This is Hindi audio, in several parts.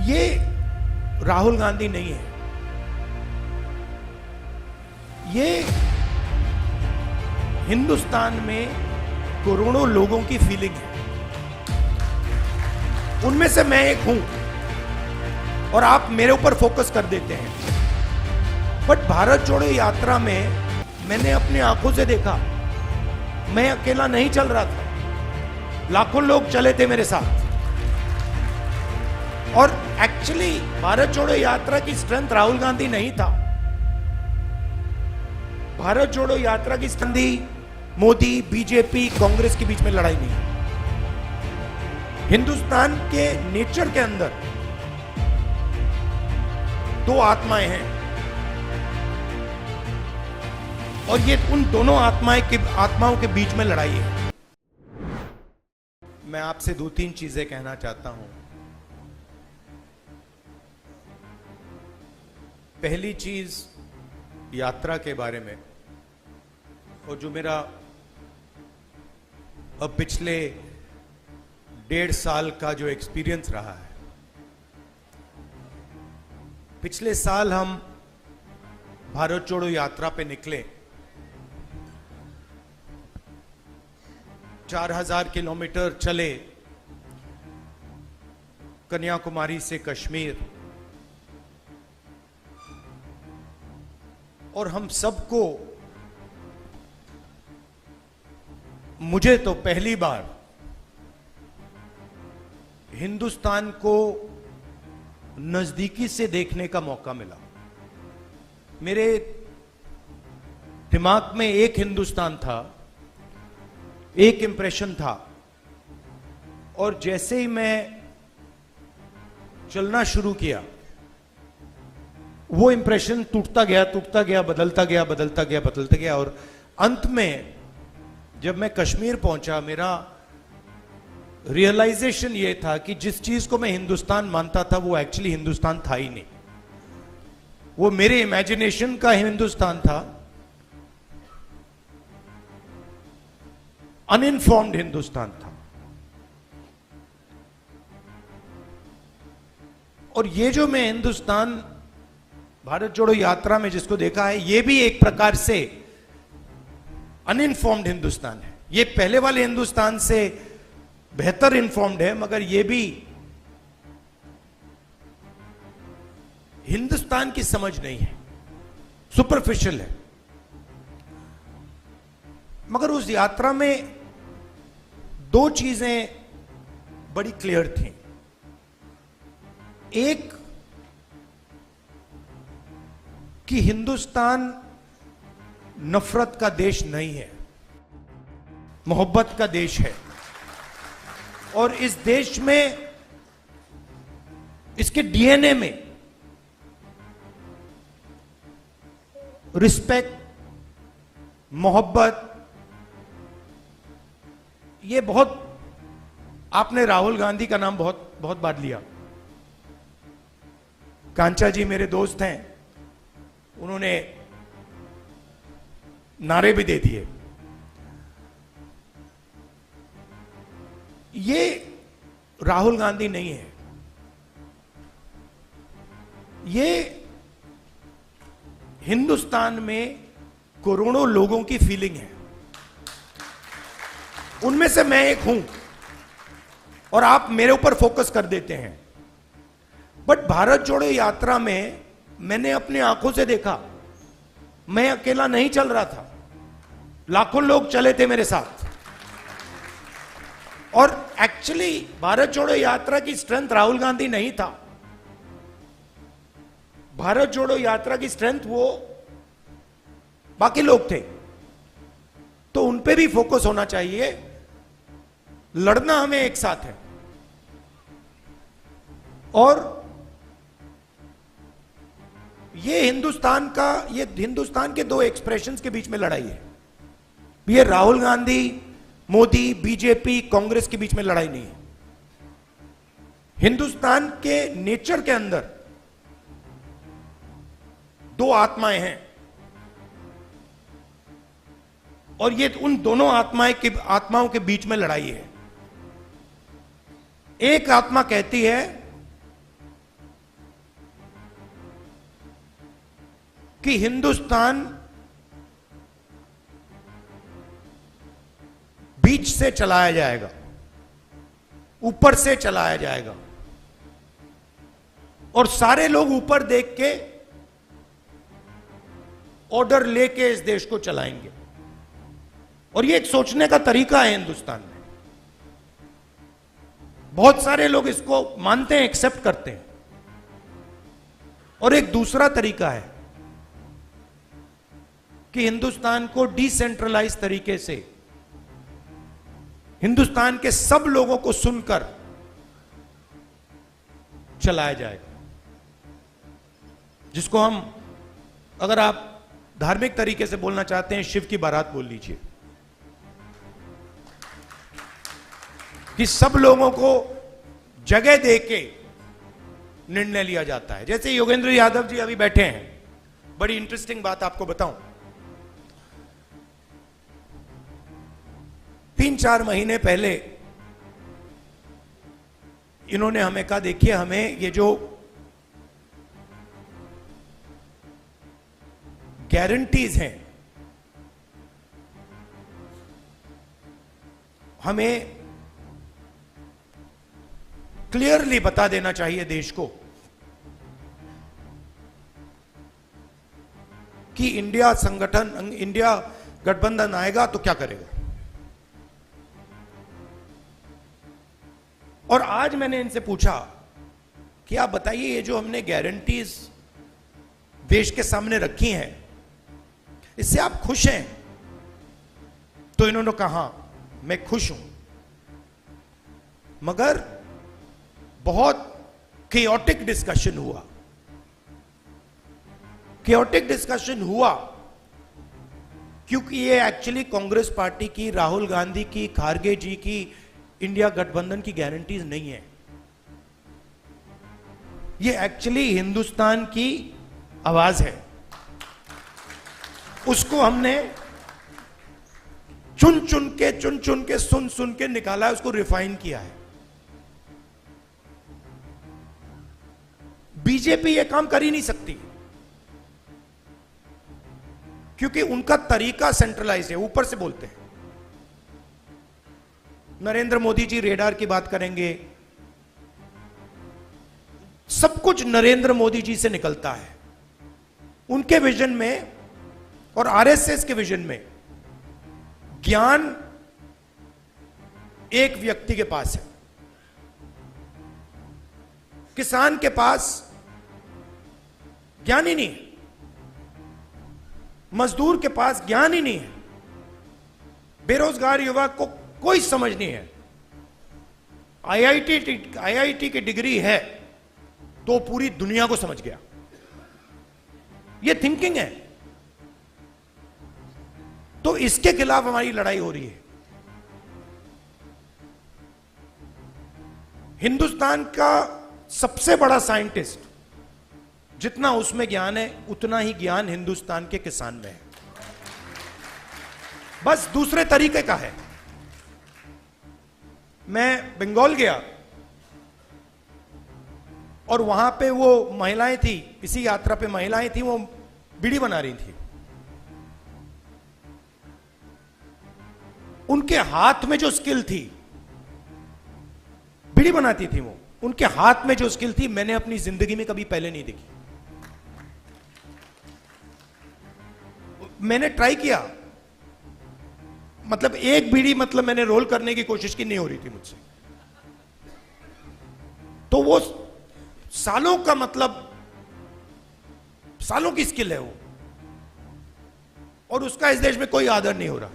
ये राहुल गांधी नहीं है, ये हिंदुस्तान में करोड़ों लोगों की फीलिंग है। उनमें से मैं एक हूं और आप मेरे ऊपर फोकस कर देते हैं। बट भारत जोड़ो यात्रा में मैंने अपनी आंखों से देखा, मैं अकेला नहीं चल रहा था, लाखों लोग चले थे मेरे साथ। और एक्चुअली भारत जोड़ो यात्रा की स्ट्रेंथ राहुल गांधी नहीं था। भारत जोड़ो यात्रा की स्ट्रेंथ मोदी, बीजेपी, कांग्रेस के बीच में लड़ाई नहीं है। हिंदुस्तान के नेचर के अंदर दो आत्माएं हैं और ये उन दोनों आत्माओं के बीच में लड़ाई है। मैं आपसे दो तीन चीजें कहना चाहता हूं। पहली चीज यात्रा के बारे में, और जो मेरा अब पिछले 1.5 साल का जो एक्सपीरियंस रहा है। पिछले साल हम भारत जोड़ो यात्रा पे निकले, 4000 किलोमीटर चले कन्याकुमारी से कश्मीर, और हम सबको, मुझे तो पहली बार हिंदुस्तान को नजदीकी से देखने का मौका मिला। मेरे दिमाग में एक हिंदुस्तान था, एक इंप्रेशन था, और जैसे ही मैं चलना शुरू किया वो इंप्रेशन टूटता गया, बदलता गया, और अंत में जब मैं कश्मीर पहुंचा, मेरा रियलाइजेशन ये था कि जिस चीज को मैं हिंदुस्तान मानता था वो एक्चुअली हिंदुस्तान था ही नहीं। वो मेरे इमेजिनेशन का हिंदुस्तान था, अनइन्फॉर्म्ड हिंदुस्तान था। और ये जो मैं हिंदुस्तान भारत जोड़ो यात्रा में जिसको देखा है, ये भी एक प्रकार से अनइन्फॉर्म्ड हिंदुस्तान है। ये पहले वाले हिंदुस्तान से बेहतर इन्फॉर्म्ड है, मगर ये भी हिंदुस्तान की समझ नहीं है, सुपरफिशियल है। मगर उस यात्रा में दो चीजें बड़ी क्लियर थी। एक कि हिंदुस्तान नफरत का देश नहीं है, मोहब्बत का देश है। और इस देश में, इसके डीएनए में रिस्पेक्ट, मोहब्बत, ये बहुत, आपने राहुल गांधी का नाम बहुत बार लिया। कांचा जी मेरे दोस्त हैं, उन्होंने नारे भी दे दिए। ये राहुल गांधी नहीं है, ये हिंदुस्तान में करोड़ों लोगों की फीलिंग है। उनमें से मैं एक हूं और आप मेरे ऊपर फोकस कर देते हैं। बट भारत जोड़ो यात्रा में मैंने अपनी आंखों से देखा, मैं अकेला नहीं चल रहा था, लाखों लोग चले थे मेरे साथ। और एक्चुअली भारत जोड़ो यात्रा की स्ट्रेंथ राहुल गांधी नहीं था। भारत जोड़ो यात्रा की स्ट्रेंथ वो बाकी लोग थे। तो उन पे भी फोकस होना चाहिए। लड़ना हमें एक साथ है। और ये हिंदुस्तान के दो एक्सप्रेशंस के बीच में लड़ाई है। ये राहुल गांधी, मोदी, बीजेपी, कांग्रेस के बीच में लड़ाई नहीं है। हिंदुस्तान के नेचर के अंदर दो आत्माएं हैं और ये उन दोनों आत्माओं के बीच में लड़ाई है। एक आत्मा कहती है कि हिंदुस्तान बीच से चलाया जाएगा, ऊपर से चलाया जाएगा, और सारे लोग ऊपर देख के ऑर्डर लेके इस देश को चलाएंगे। और ये एक सोचने का तरीका है हिंदुस्तान में। बहुत सारे लोग इसको मानते हैं, एक्सेप्ट करते हैं। और एक दूसरा तरीका है कि हिंदुस्तान को डिसेंट्रलाइज तरीके से, हिंदुस्तान के सब लोगों को सुनकर चलाया जाएगा, जिसको हम, अगर आप धार्मिक तरीके से बोलना चाहते हैं, शिव की बारात बोल लीजिए, कि सब लोगों को जगह देके निर्णय लिया जाता है। जैसे योगेंद्र यादव जी अभी बैठे हैं, बड़ी इंटरेस्टिंग बात आपको बताऊं। 3-4 महीने पहले इन्होंने हमें कहा, देखिए हमें ये जो गारंटीज हैं, हमें क्लियरली बता देना चाहिए देश को कि इंडिया संगठन, इंडिया गठबंधन आएगा तो क्या करेगा। और आज मैंने इनसे पूछा कि आप बताइए, ये जो हमने गारंटीज देश के सामने रखी हैं, इससे आप खुश हैं? तो इन्होंने कहा मैं खुश हूं, मगर बहुत केओटिक डिस्कशन हुआ। केओटिक डिस्कशन हुआ क्योंकि ये एक्चुअली कांग्रेस पार्टी की, राहुल गांधी की, खारगे जी की इंडिया गठबंधन की गारंटीज नहीं है। ये एक्चुअली हिंदुस्तान की आवाज है। उसको हमने चुन चुन के, सुन सुन के निकाला है, उसको रिफाइन किया है। बीजेपी ये काम कर ही नहीं सकती क्योंकि उनका तरीका सेंट्रलाइज है, ऊपर से बोलते हैं। नरेंद्र मोदी जी रेडार की बात करेंगे, सब कुछ नरेंद्र मोदी जी से निकलता है। उनके विजन में और आरएसएस के विजन में ज्ञान एक व्यक्ति के पास है, किसान के पास ज्ञान ही नहीं है, मजदूर के पास ज्ञान ही नहीं है, बेरोजगार युवक को कोई समझ नहीं है। आईआईटी की डिग्री है तो पूरी दुनिया को समझ गया। यह थिंकिंग है। तो इसके खिलाफ हमारी लड़ाई हो रही है। हिंदुस्तान का सबसे बड़ा साइंटिस्ट, जितना उसमें ज्ञान है उतना ही ज्ञान हिंदुस्तान के किसान में है, बस दूसरे तरीके का है। मैं बंगाल गया और वहां पे वो महिलाएं थी, इसी यात्रा पे महिलाएं थी, वो बीड़ी बना रही थी। उनके हाथ में जो स्किल थी, बीड़ी बनाती थी वो, उनके हाथ में जो स्किल थी मैंने अपनी जिंदगी में कभी पहले नहीं देखी। मैंने ट्राई किया, मतलब एक बीड़ी, मतलब मैंने रोल करने की कोशिश की, नहीं हो रही थी मुझसे। तो वो सालों का, मतलब सालों की स्किल है वो, और उसका इस देश में कोई आदर नहीं हो रहा।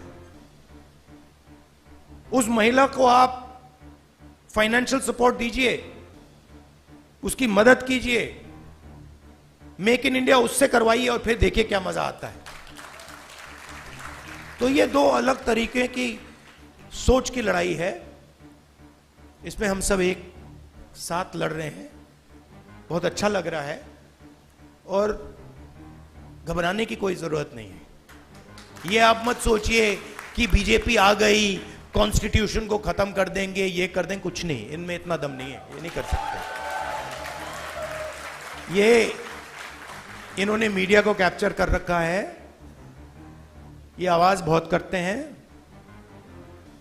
उस महिला को आप फाइनेंशियल सपोर्ट दीजिए, उसकी मदद कीजिए, मेक इन इंडिया उससे करवाइए और फिर देखिए क्या मजा आता है। तो ये दो अलग तरीके की सोच की लड़ाई है। इसमें हम सब एक साथ लड़ रहे हैं। बहुत अच्छा लग रहा है और घबराने की कोई जरूरत नहीं है। ये आप मत सोचिए कि बीजेपी आ गई, कॉन्स्टिट्यूशन को खत्म कर देंगे, ये कर देंगे, कुछ नहीं, इनमें इतना दम नहीं है, ये नहीं कर सकते। इन्होंने मीडिया को कैप्चर कर रखा है, ये आवाज बहुत करते हैं,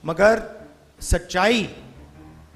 मगर सच्चाई